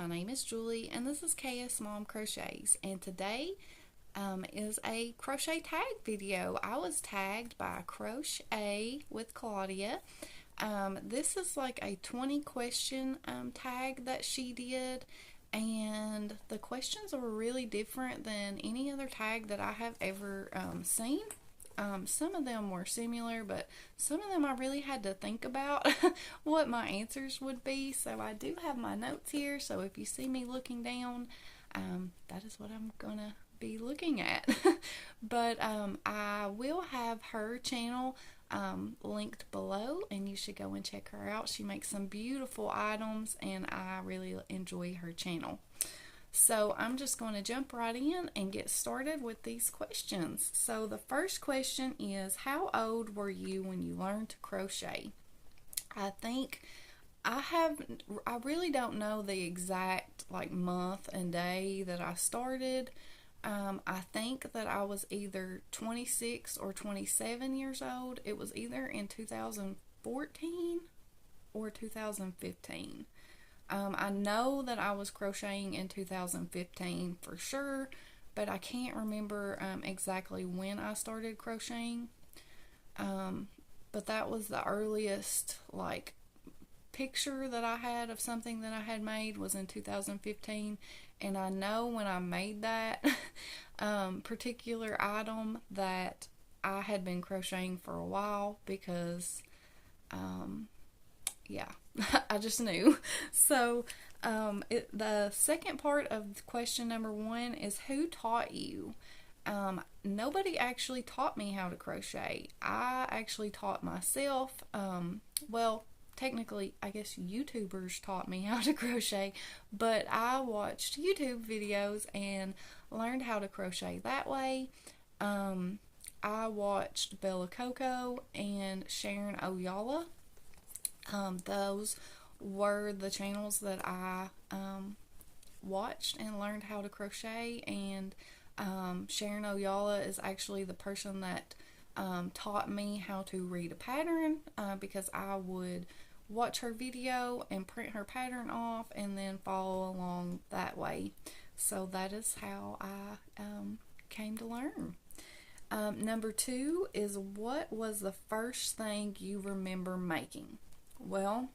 my name is Julie and this is KS Mom Crochets, and today is a crochet tag video. I was tagged by Crochet with Claudia. This is like a 20 question tag that she did, and the questions are really different than any other tag that I have ever seen. Some of them were similar, but some of them I really had to think about what my answers would be. So I do have my notes here. So if you see me looking down, that is what I'm gonna be looking at. But I will have her channel linked below, and you should go and check her out. She makes some beautiful items, and I really enjoy her channel. So I'm just going to jump right in and get started with these questions. So the first question is, how old were you when you learned to crochet? I think I really don't know the exact month and day that I started. I think that I was either 26 or 27 years old. It was either in 2014 or 2015. I know that I was crocheting in 2015 for sure, but I can't remember exactly when I started crocheting. But that was the earliest picture that I had of something that I had made was in 2015, and I know when I made that particular item that I had been crocheting for a while because yeah, I just knew. So the second part of question number 1 is, who taught you? Nobody actually taught me how to crochet. I actually taught myself. Well, technically, I guess YouTubers taught me how to crochet, but I watched YouTube videos and learned how to crochet that way. I watched Bella Coco and Sharon Oyala. Those were the channels that I watched and learned how to crochet, and Sharon Oyala is actually the person that taught me how to read a pattern, because I would watch her video and print her pattern off and then follow along that way. So that is how I came to learn. Number 2 is, what was the first thing you remember making? Well,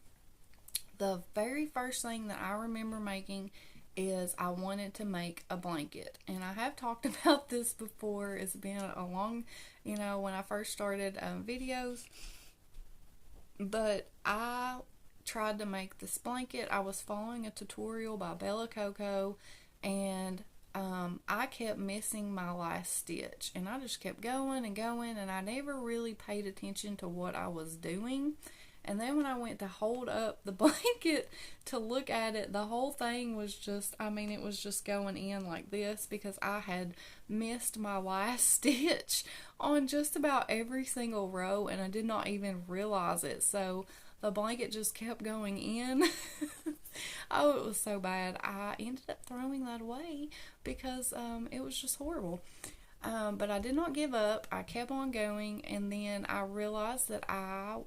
the very first thing that I remember making is I wanted to make a blanket. And I have talked about this before. It's been a long, when I first started videos. But I tried to make this blanket. I was following a tutorial by Bella Coco, and I kept missing my last stitch. And I just kept going and going, and I never really paid attention to what I was doing. And then when I went to hold up the blanket to look at it, the whole thing was just, it was just going in like this because I had missed my last stitch on just about every single row, and I did not even realize it. So the blanket just kept going in. Oh, it was so bad. I ended up throwing that away because it was just horrible. But I did not give up. I kept on going, and then I realized that I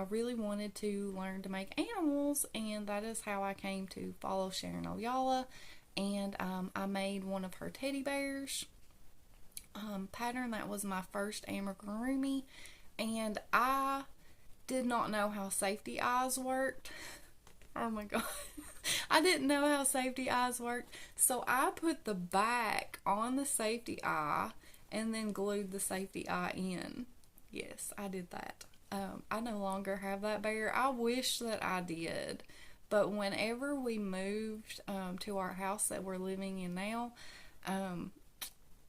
really wanted to learn to make animals, and that is how I came to follow Sharon Oyala. And I made one of her teddy bears pattern. That was my first amigurumi, and I did not know how safety eyes worked. Oh my god. I didn't know how safety eyes worked, so I put the back on the safety eye and then glued the safety eye in. Yes, I did that. I no longer have that bear. I wish that I did, but whenever we moved to our house that we're living in now,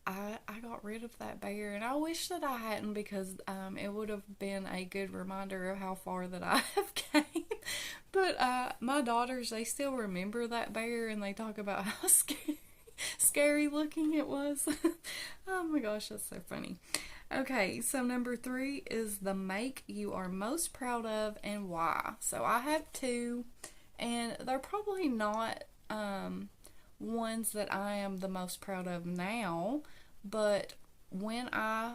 I got rid of that bear, and I wish that I hadn't, because it would have been a good reminder of how far that I have came. But my daughters, they still remember that bear, and they talk about how scary looking it was. Oh my gosh, that's so funny. Okay, so number 3 is the make you are most proud of and why. So I have 2, and they're probably not ones that I am the most proud of now, but when I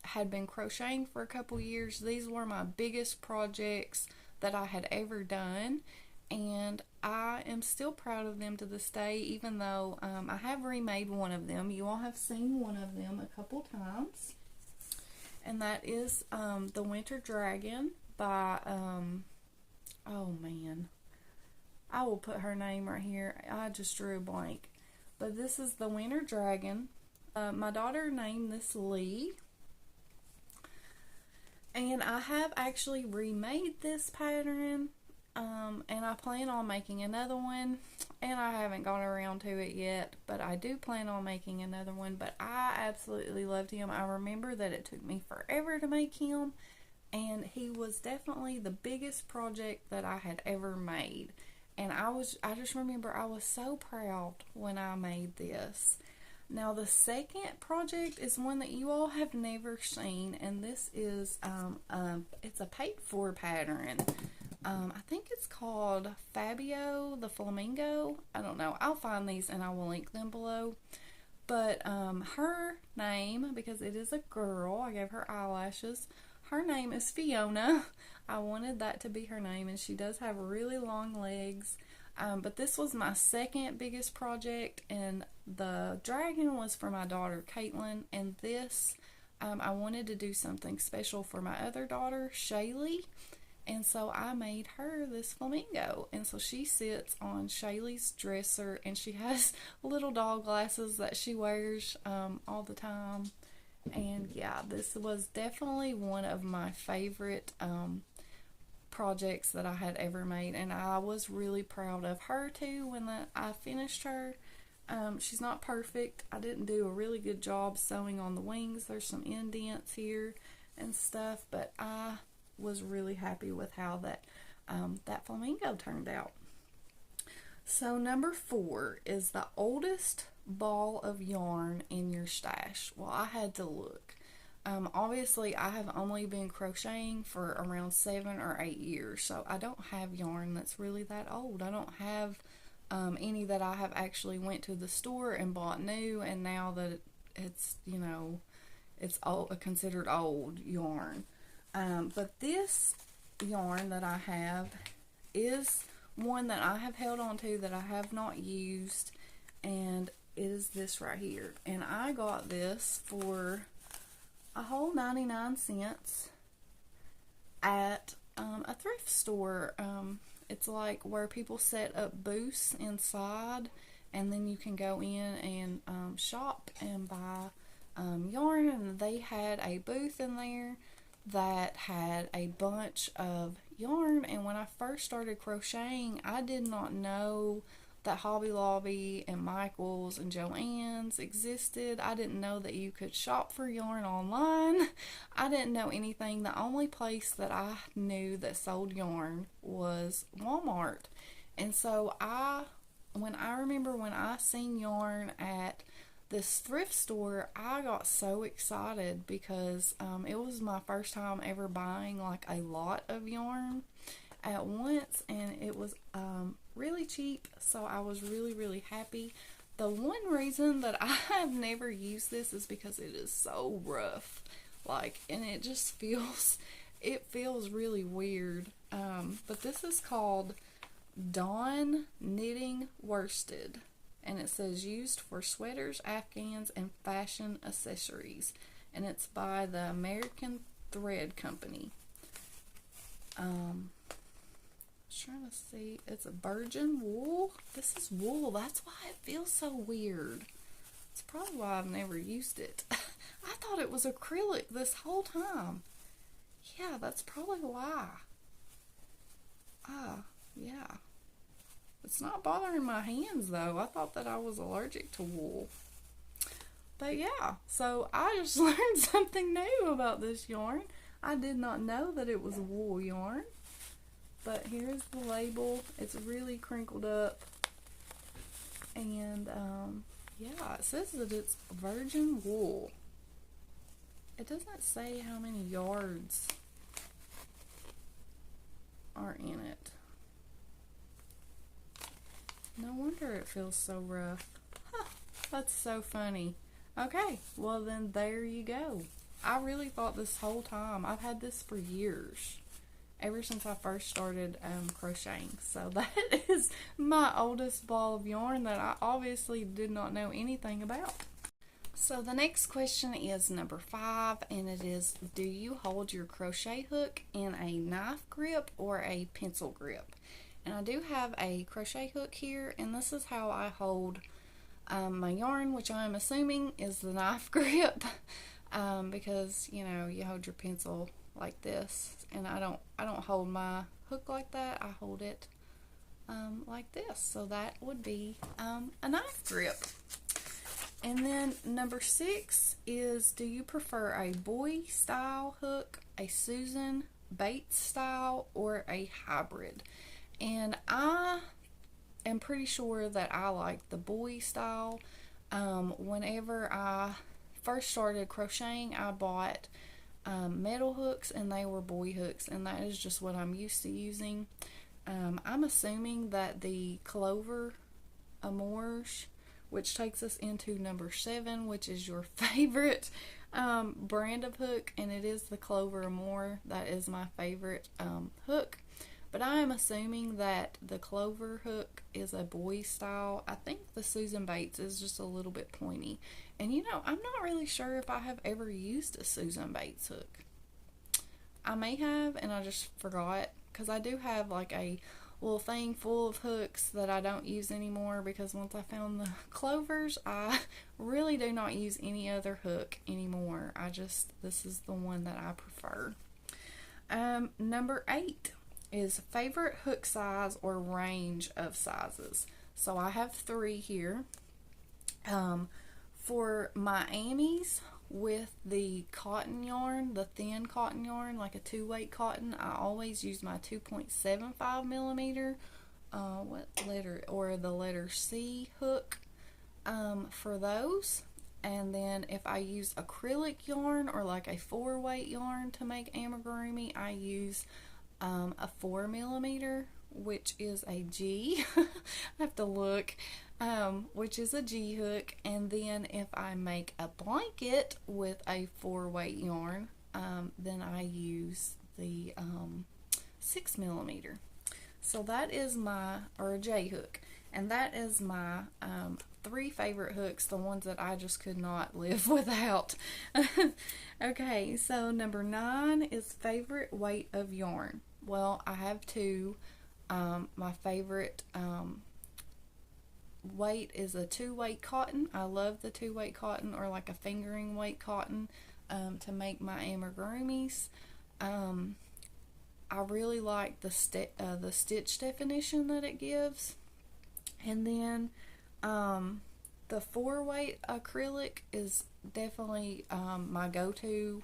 had been crocheting for a couple years, these were my biggest projects that I had ever done, and I am still proud of them to this day, even though I have remade one of them. You all have seen one of them a couple times, and that is the Winter Dragon by, oh man, I will put her name right here. I just drew a blank. But this is the Winter Dragon. My daughter named this Lee. And I have actually remade this pattern. And I plan on making another one. And I haven't gone around to it yet. But I do plan on making another one. But I absolutely loved him. I remember that it took me forever to make him. And he was definitely the biggest project that I had ever made. And I just remember I was so proud when I made this. Now the second project is one that you all have never seen, and this is it's a paid for pattern. I think it's called Fabio the Flamingo. I don't know. I'll find these and I will link them below. But her name, because it is a girl, I gave her eyelashes. Her name is Fiona. I wanted that to be her name, and she does have really long legs. But this was my second biggest project, and the dragon was for my daughter Caitlin, and this I wanted to do something special for my other daughter Shaylee, and so I made her this flamingo. And so she sits on Shaylee's dresser, and she has little dog glasses that she wears all the time. And yeah, this was definitely one of my favorite projects that I had ever made, and I was really proud of her too when I finished her. She's not perfect. I didn't do a really good job sewing on the wings. There's some indents here and stuff, but I was really happy with how that flamingo turned out. So number 4 is the oldest ball of yarn in your stash. Well, I had to look. Obviously, I have only been crocheting for around 7 or 8 years, so I don't have yarn that's really that old. I don't have any that I have actually went to the store and bought new, and now that it's, you know, it's old, considered old yarn. But this yarn that I have is one that I have held on to that I have not used, and it is this right here. And I got this for a whole 99 cents at a thrift store. It's like where people set up booths inside, and then you can go in and shop and buy yarn. And they had a booth in there that had a bunch of yarn, and when I first started crocheting, I did not know that Hobby Lobby and Michael's and Joann's existed. I didn't know that you could shop for yarn online. I didn't know anything. The only place that I knew that sold yarn was Walmart. And so when I seen yarn at this thrift store, I got so excited because it was my first time ever buying like a lot of yarn at once, and it was really cheap, so I was really happy. The one reason that I have never used this is because it is so rough, like, and it just feels really weird. But this is called Dawn Knitting Worsted, and it says used for sweaters, afghans, and fashion accessories, and it's by the American Thread Company. Trying to see, it's a virgin wool. This is wool. That's why it feels so weird. It's probably why I've never used it. I thought it was acrylic this whole time. Yeah, that's probably why. Yeah. It's not bothering my hands though. I thought that I was allergic to wool. But yeah, so I just learned something new about this yarn. I did not know that it was wool yarn. But here's the label. It's really crinkled up. And yeah, it says that it's virgin wool. It doesn't say how many yards are in it. No wonder it feels so rough. Huh, that's so funny. Okay, well then there you go. I really thought this whole time, I've had this for years, ever since I first started crocheting. So that is my oldest ball of yarn that I obviously did not know anything about. So the next question is number 5, and it is, do you hold your crochet hook in a knife grip or a pencil grip? And I do have a crochet hook here, and this is how I hold my yarn, which I'm assuming is the knife grip, because you know, you hold your pencil like this, and I don't hold my hook like that. I hold it like this, so that would be a knife grip. And then number 6 is, do you prefer a Boye style hook, a Susan Bates style, or a hybrid? And I am pretty sure that I like the Boye style. Whenever I first started crocheting, I bought metal hooks, and they were Boye hooks, and that is just what I'm used to using. I'm assuming that the Clover Amours, which takes us into number 7, which is your favorite brand of hook, and it is the Clover Amour. That is my favorite hook. But I am assuming that the Clover hook is a Boye style. I think the Susan Bates is just a little bit pointy. And you know, I'm not really sure if I have ever used a Susan Bates hook. I may have, and I just forgot, because I do have like a little thing full of hooks that I don't use anymore, because once I found the Clovers, I really do not use any other hook anymore. This is the one that I prefer. Number 8 is favorite hook size or range of sizes. So I have 3 here. For my Annie's with the cotton yarn, the thin cotton yarn, like a 2-weight cotton, I always use my 2.75 millimeter the letter C hook for those. And then if I use acrylic yarn or like a 4-weight yarn to make amigurumi, I use a 4 millimeter, which is a G. I have to look, which is a G hook. And then if I make a blanket with a 4-weight yarn, then I use the 6 millimeter. So that is or a J hook, and that is my 3 favorite hooks, the ones that I just could not live without. Okay, so number 9 is favorite weight of yarn. Well, I have 2. My favorite weight is a 2-weight cotton. I love the 2-weight cotton, or like a fingering weight cotton, to make my amigurumis. I really like the stitch definition that it gives. And then the 4-weight acrylic is definitely my go-to.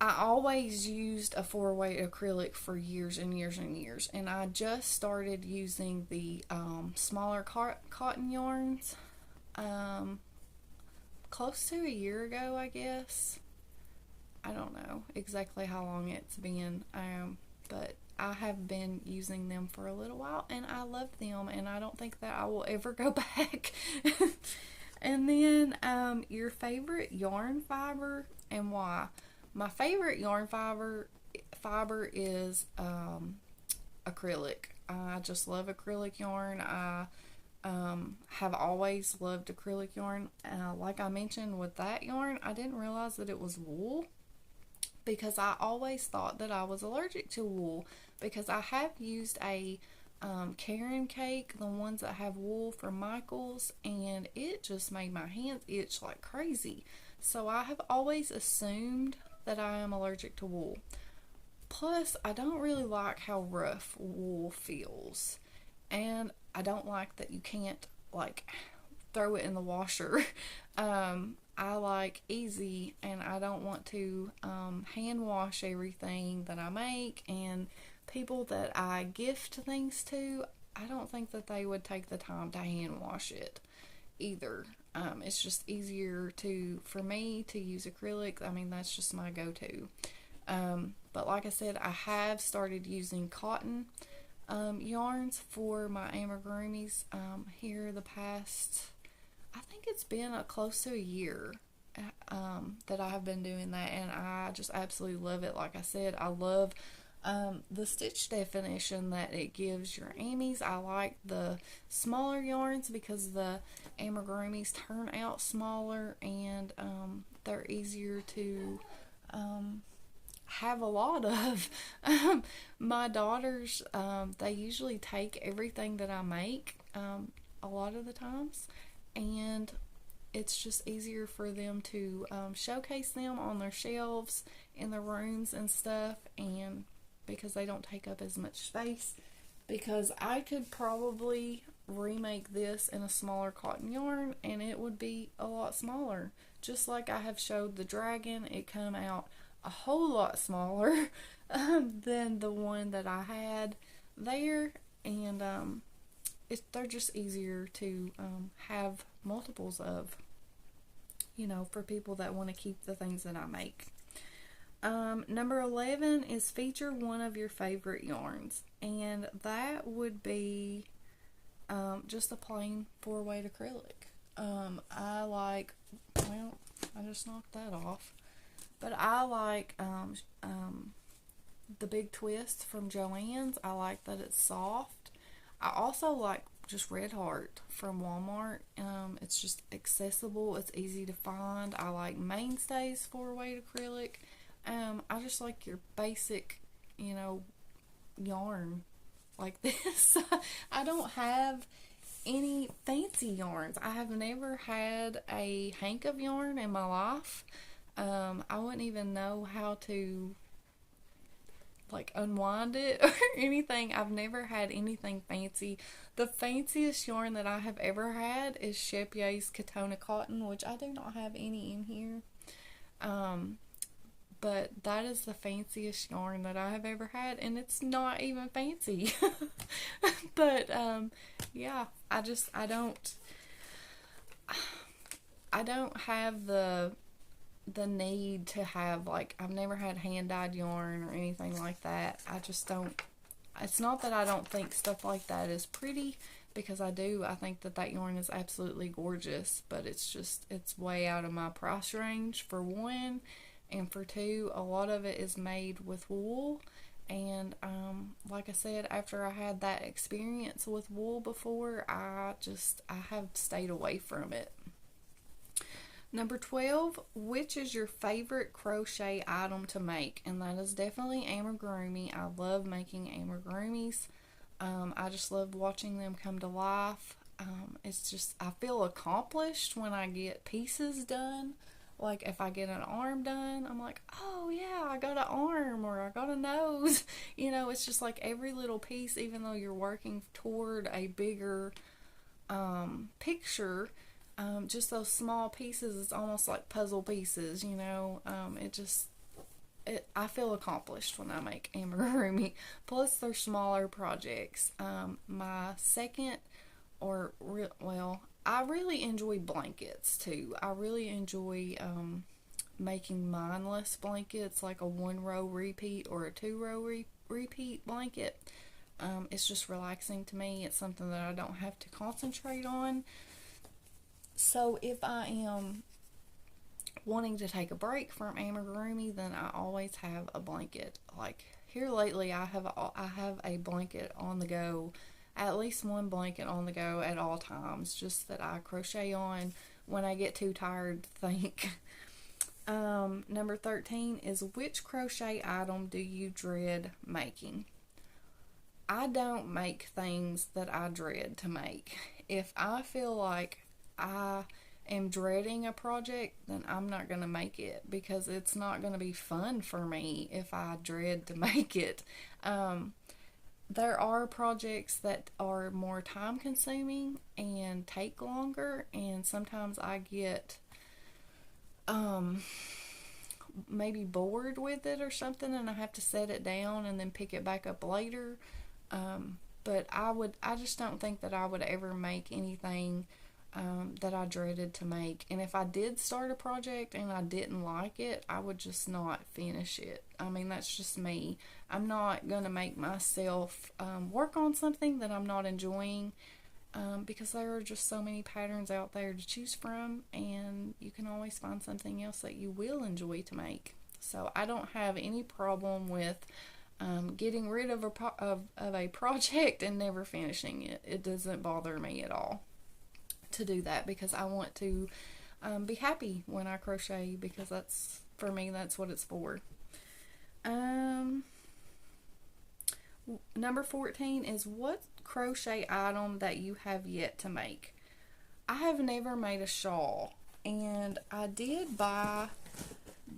I always used a 4-weight acrylic for years and years and years, and I just started using the smaller cotton yarns close to a year ago, I guess. I don't know exactly how long it's been, but I have been using them for a little while, and I love them, and I don't think that I will ever go back. And then your favorite yarn fiber and why. My favorite yarn fiber is acrylic. I just love acrylic yarn. I have always loved acrylic yarn. Like I mentioned with that yarn, I didn't realize that it was wool, because I always thought that I was allergic to wool, because I have used a Karen cake, the ones that have wool from Michael's, and it just made my hands itch like crazy. So I have always assumed that I am allergic to wool. Plus, I don't really like how rough wool feels, and I don't like that you can't like throw it in the washer. I like easy, and I don't want to hand wash everything that I make, and people that I gift things to, I don't think that they would take the time to hand wash it either. It's just easier for me to use acrylic. I mean, that's just my go-to. But like I said, I have started using cotton yarns for my amigurumis here the past, I think it's been close to a year that I have been doing that, and I just absolutely love it. Like I said, I love The stitch definition that it gives your amis, I like the smaller yarns because the amigurumis turn out smaller, and they're easier to have a lot of. My daughters, they usually take everything that I make a lot of the times, and it's just easier for them to showcase them on their shelves in their rooms and stuff, and because they don't take up as much space. Because I could probably remake this in a smaller cotton yarn and it would be a lot smaller. Just like I have showed the dragon, it come out a whole lot smaller than the one that I had there, and they're just easier to have multiples of, for people that want to keep the things that I make. Number 11 is feature one of your favorite yarns, and that would be just a plain 4-weight acrylic. I just knocked that off, but I like the Big Twist from Joann's. I like that it's soft. I also like just Red Heart from Walmart. It's just accessible, it's easy to find. I like Mainstays 4-weight acrylic. I just like your basic, yarn like this. I don't have any fancy yarns. I have never had a hank of yarn in my life. I wouldn't even know how to unwind it or anything. I've never had anything fancy. The fanciest yarn that I have ever had is Shepier's Katona Cotton, which I do not have any in here. But that is the fanciest yarn that I have ever had, and it's not even fancy. But yeah, I don't have the need to have, I've never had hand-dyed yarn or anything like that. I just don't. It's not that I don't think stuff like that is pretty, because I do. I think that yarn is absolutely gorgeous, but it's way out of my price range, for one. And for two, a lot of it is made with wool. And like I said, after I had that experience with wool before, I have stayed away from it. Number 12, which is your favorite crochet item to make? And that is definitely amigurumi. I love making amigurumis. I just love watching them come to life. I feel accomplished when I get pieces done. Like, if I get an arm done, I'm like, oh yeah, I got an arm, or I got a nose. It's just like every little piece, even though you're working toward a bigger picture, just those small pieces, it's almost like puzzle pieces, I feel accomplished when I make amigurumi. Plus, they're smaller projects. My second, I really enjoy blankets too. I really enjoy making mindless blankets, like a 1-row repeat or a 2-row repeat blanket. It's just relaxing to me. It's something that I don't have to concentrate on. So if I am wanting to take a break from amigurumi, then I always have a blanket. Like here lately, I have a blanket on the go. At least one blanket on the go at all times, just that I crochet on when I get too tired to think. Number 13 is, which crochet item do you dread making? I don't make things that I dread to make. If I feel like I am dreading a project, then I'm not going to make it, because it's not going to be fun for me if I dread to make it. There are projects that are more time consuming and take longer, and sometimes I get maybe bored with it or something, and I have to set it down and then pick it back up later. But I just don't think that I would ever make anything that I dreaded to make. And if I did start a project and I didn't like it, I would just not finish it. I mean, that's just me. I'm not going to make myself work on something that I'm not enjoying, because there are just so many patterns out there to choose from, and you can always find something else that you will enjoy to make. So I don't have any problem with getting rid of a project and never finishing it. It doesn't bother me at all to do that, because I want to be happy when I crochet, because that's, for me, that's what it's for. Number 14 is, what crochet item that you have yet to make? I have never made a shawl, and I did buy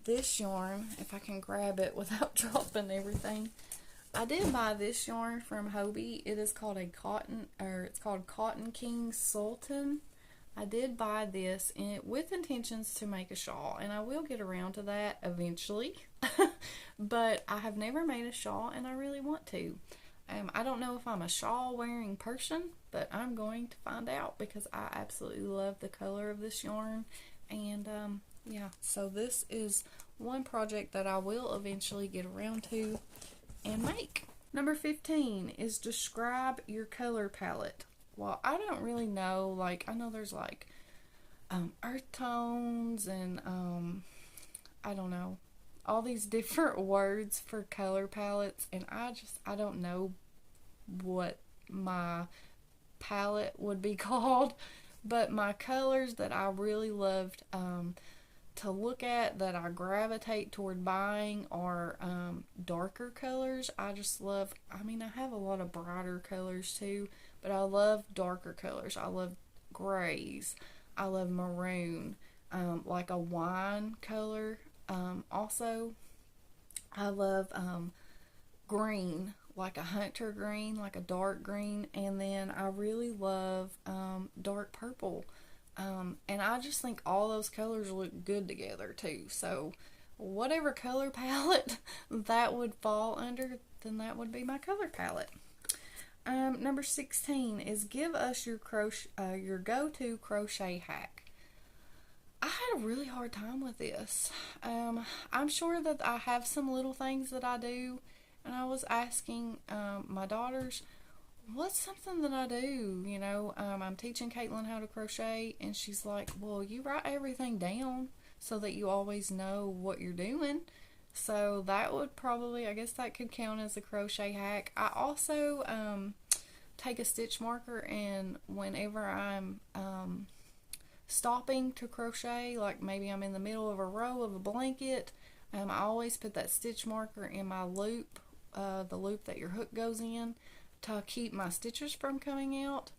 this yarn, if I can grab it without dropping everything. I did buy this yarn from Hobie. It is called it's called Cotton King Sultan. I did buy this with intentions to make a shawl, and I will get around to that eventually. But I have never made a shawl, and I really want to. I don't know if I'm a shawl wearing person, but I'm going to find out, because I absolutely love the color of this yarn. And yeah, so this is one project that I will eventually get around to and make. Number 15 is, describe your color palette. Well, I don't really know, like, I know there's like earth tones and I don't know, all these different words for color palettes, and I don't know what my palette would be called, but my colors that I really loved to look at, that I gravitate toward buying, are darker colors. I just love, I mean, I have a lot of brighter colors too, but I love darker colors. I love grays. I love maroon, like a wine color. Also, I love green, like a hunter green, like a dark green, and then I really love dark purple. And I just think all those colors look good together too. So whatever color palette that would fall under, then that would be my color palette. Number 16 is, give us your go-to crochet hack. I had a really hard time with this. I'm sure that I have some little things that I do, and I was asking my daughters, what's something that I do? You know, I'm teaching Caitlin how to crochet, and she's like, well, you write everything down so that you always know what you're doing. So that would probably, I guess that could count as a crochet hack. I also take a stitch marker, and whenever I'm stopping to crochet, like maybe I'm in the middle of a row of a blanket, I always put that stitch marker in my loop, the loop that your hook goes in, to keep my stitches from coming out.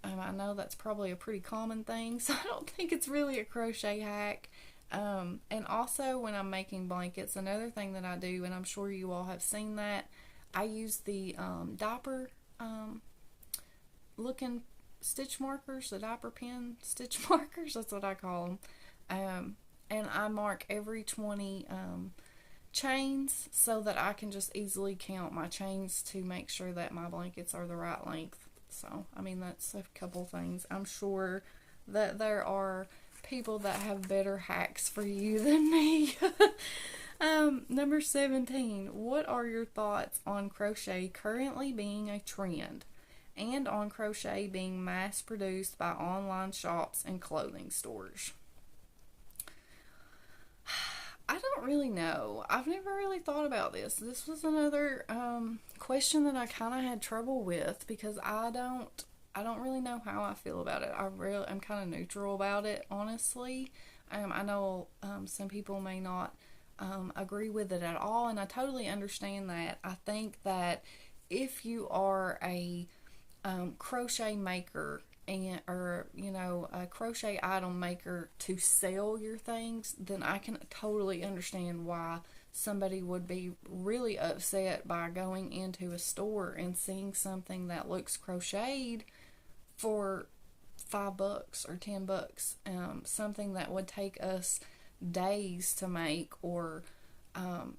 I know that's probably a pretty common thing, so I don't think it's really a crochet hack. And also, when I'm making blankets, another thing that I do, and I'm sure you all have seen that, I use the diaper looking stitch markers, the diaper pin stitch markers, that's what I call them. And I mark every 20 chains so that I can just easily count my chains to make sure that my blankets are the right length. So, I mean, that's a couple things. I'm sure that there are people that have better hacks for you than me. Number 17, what are your thoughts on crochet currently being a trend, and on crochet being mass produced by online shops and clothing stores? I don't really know. I've never really thought about this. This was another question that I kind of had trouble with, because I don't really know how I feel about it. I'm kind of neutral about it, honestly. I know some people may not agree with it at all, and I totally understand that. I think that if you are a crochet maker, or you know, a crochet item maker to sell your things, then I can totally understand why somebody would be really upset by going into a store and seeing something that looks crocheted for $5 or $10, something that would take us days to make, or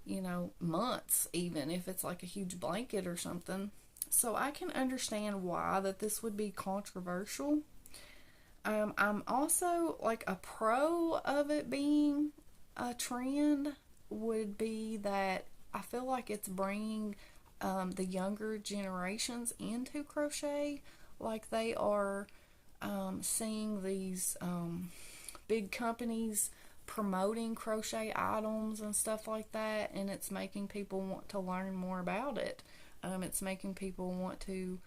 you know, months, even if it's like a huge blanket or something. So I can understand why that this would be controversial. I'm also, like, a pro of it being a trend would be that I feel like it's bringing the younger generations into crochet. Like, they are seeing these big companies promoting crochet items and stuff like that, and it's making people want to learn more about it. It's making people want to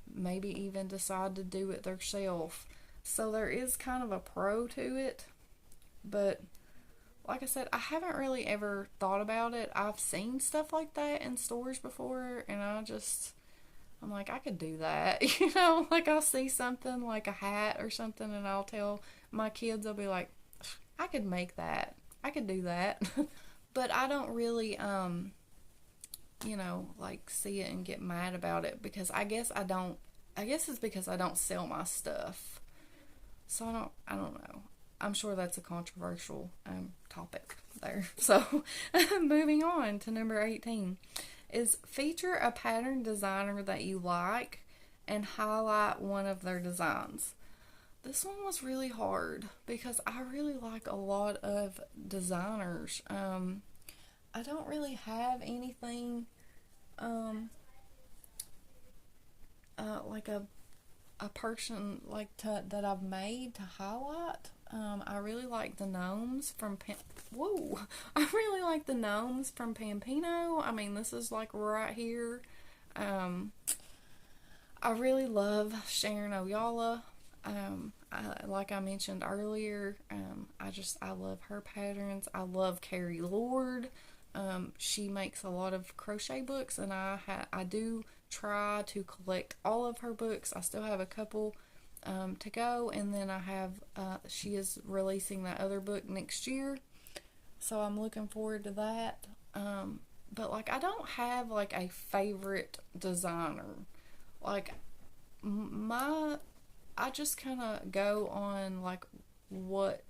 maybe even decide to do it themselves. So there is kind of a pro to it, but like I said, I haven't really ever thought about it. I've seen stuff like that in stores before, and I'm like, I could do that. You know, like I'll see something like a hat or something, and I'll tell my kids, I'll be like, I could make that. I could do that. But I don't really, you know, like see it and get mad about it, because I guess it's because I don't sell my stuff. So I don't know. I'm sure that's a controversial topic there. So moving on to number 18 is feature a pattern designer that you like and highlight one of their designs. This one was really hard because I really like a lot of designers. I don't really have anything like a person like that I've made to highlight. I really like the gnomes from I really like the gnomes from Pampino. I mean, this is like right here. I really love Sharon Oyala. Like I mentioned earlier, I love her patterns. I love Carrie Lord. She makes a lot of crochet books, and I do try to collect all of her books. I still have a couple to go, and then I have she is releasing that other book next year, so I'm looking forward to that. But like, I don't have like a favorite designer. Like I just kind of go on like what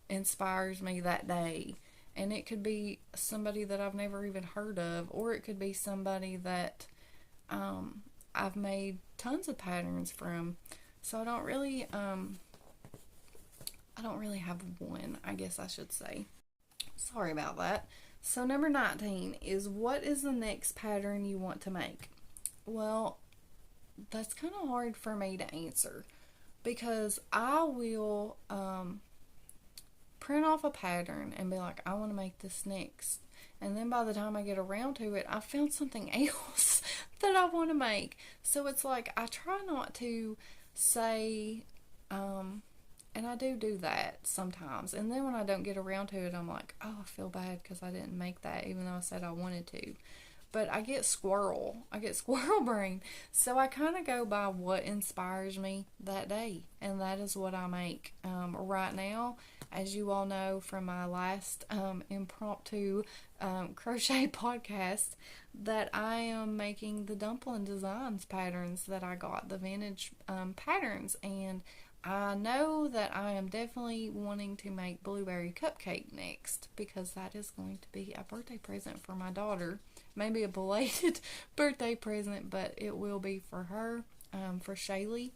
inspires me that day, and it could be somebody that I've never even heard of, or it could be somebody that I've made tons of patterns from. So I don't really have one, I guess I should say. Sorry about that. So number 19 is, what is the next pattern you want to make? Well, that's kind of hard for me to answer, because I will print off a pattern and be like, I want to make this next. And then by the time I get around to it, I found something else that I want to make. So it's like, I try not to say, and I do that sometimes. And then when I don't get around to it, I'm like, oh, I feel bad because I didn't make that, even though I said I wanted to. But I get squirrel brain. So I kind of go by what inspires me that day, and that is what I make. Right now, as you all know from my last impromptu crochet podcast, that I am making the dumpling designs patterns that I got, the vintage patterns, and I know that I am definitely wanting to make blueberry cupcake next, because that is going to be a birthday present for my daughter. Maybe a belated birthday present, but it will be for her, for Shaylee,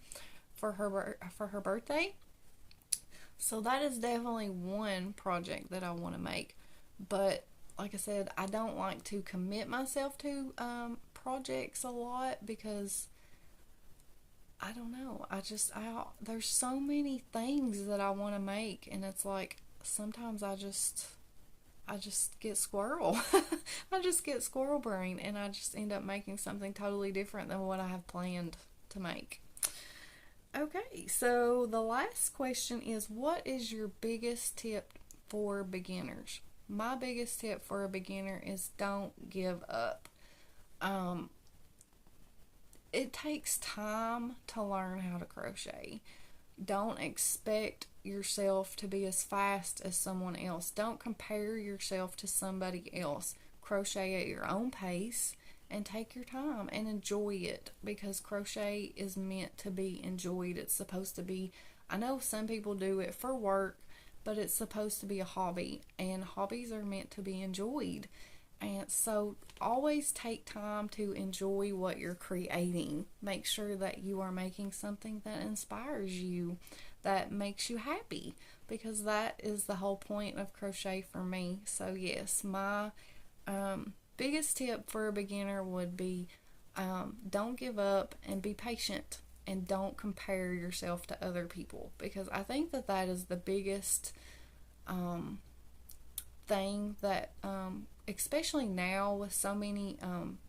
for her birthday. So that is definitely one project that I want to make. But like I said, I don't like to commit myself to projects a lot, because I don't know. There's so many things that I want to make, and it's like sometimes I just get squirrel. I just get squirrel brain, and I just end up making something totally different than what I have planned to make. Okay, so the last question is, what is your biggest tip for beginners? My biggest tip for a beginner is don't give up. It takes time to learn how to crochet. Don't expect yourself to be as fast as someone else. Don't compare yourself to somebody else. Crochet at your own pace and take your time and enjoy it, because crochet is meant to be enjoyed. It's supposed to be, I know some people do it for work, but it's supposed to be a hobby, and hobbies are meant to be enjoyed. And so always take time to enjoy what you're creating. Make sure that you are making something that inspires you, that makes you happy, because that is the whole point of crochet for me. So yes, my biggest tip for a beginner would be don't give up and be patient, and don't compare yourself to other people, because I think that is the biggest thing that, especially now with so many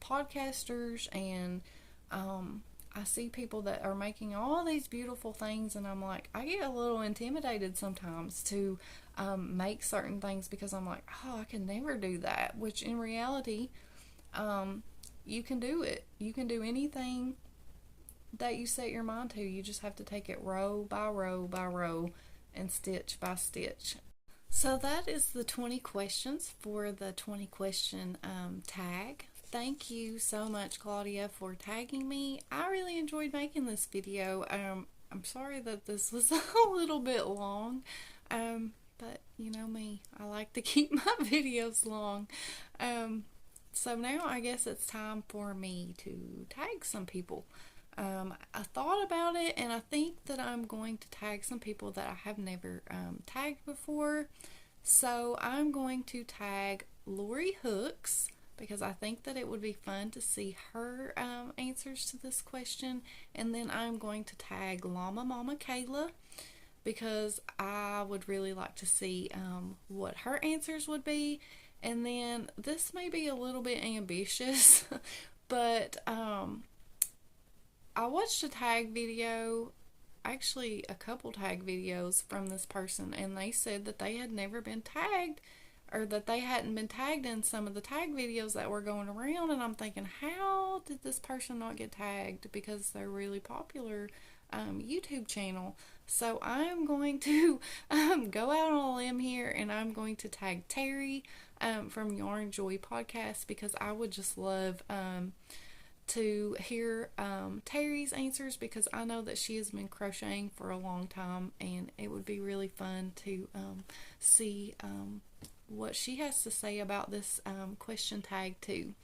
podcasters, and I see people that are making all these beautiful things, and I'm like, I get a little intimidated sometimes to make certain things, because I'm like, oh, I can never do that. Which in reality, you can do it. You can do anything that you set your mind to. You just have to take it row by row by row and stitch by stitch. So that is the 20 questions for the 20 question tag. Thank you so much, Claudia, for tagging me. I really enjoyed making this video. I'm sorry that this was a little bit long, but you know me, I like to keep my videos long. So now I guess it's time for me to tag some people. I thought about it, and I think that I'm going to tag some people that I have never tagged before. So I'm going to tag Lori Hooks, because I think that it would be fun to see her answers to this question. And then I'm going to tag Llama Mama Kayla, because I would really like to see what her answers would be. And then this may be a little bit ambitious, but I watched a tag video, actually a couple tag videos from this person, and they said that they had never been tagged, or that they hadn't been tagged in some of the tag videos that were going around. And I'm thinking, how did this person not get tagged? Because they're really popular YouTube channel. So I'm going to go out on a limb here, and I'm going to tag Terry from Yarn Joy podcast, because I would just love to hear Terry's answers, because I know that she has been crocheting for a long time, and it would be really fun to see what she has to say about this question tag too.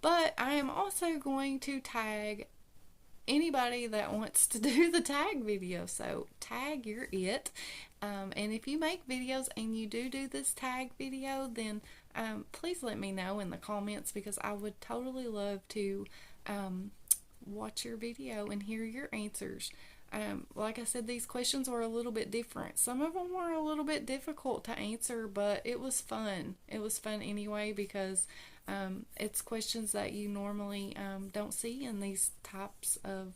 But I am also going to tag anybody that wants to do the tag video. So tag, you're it. And if you make videos and you do this tag video, then please let me know in the comments, because I would totally love to watch your video and hear your answers. Like I said, these questions were a little bit different. Some of them were a little bit difficult to answer, but it was fun. It was fun anyway, because it's questions that you normally don't see in these types of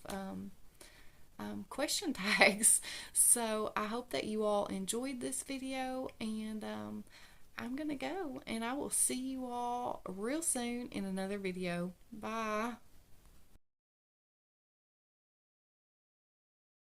question tags. So I hope that you all enjoyed this video, and I'm gonna go, and I will see you all real soon in another video. Bye.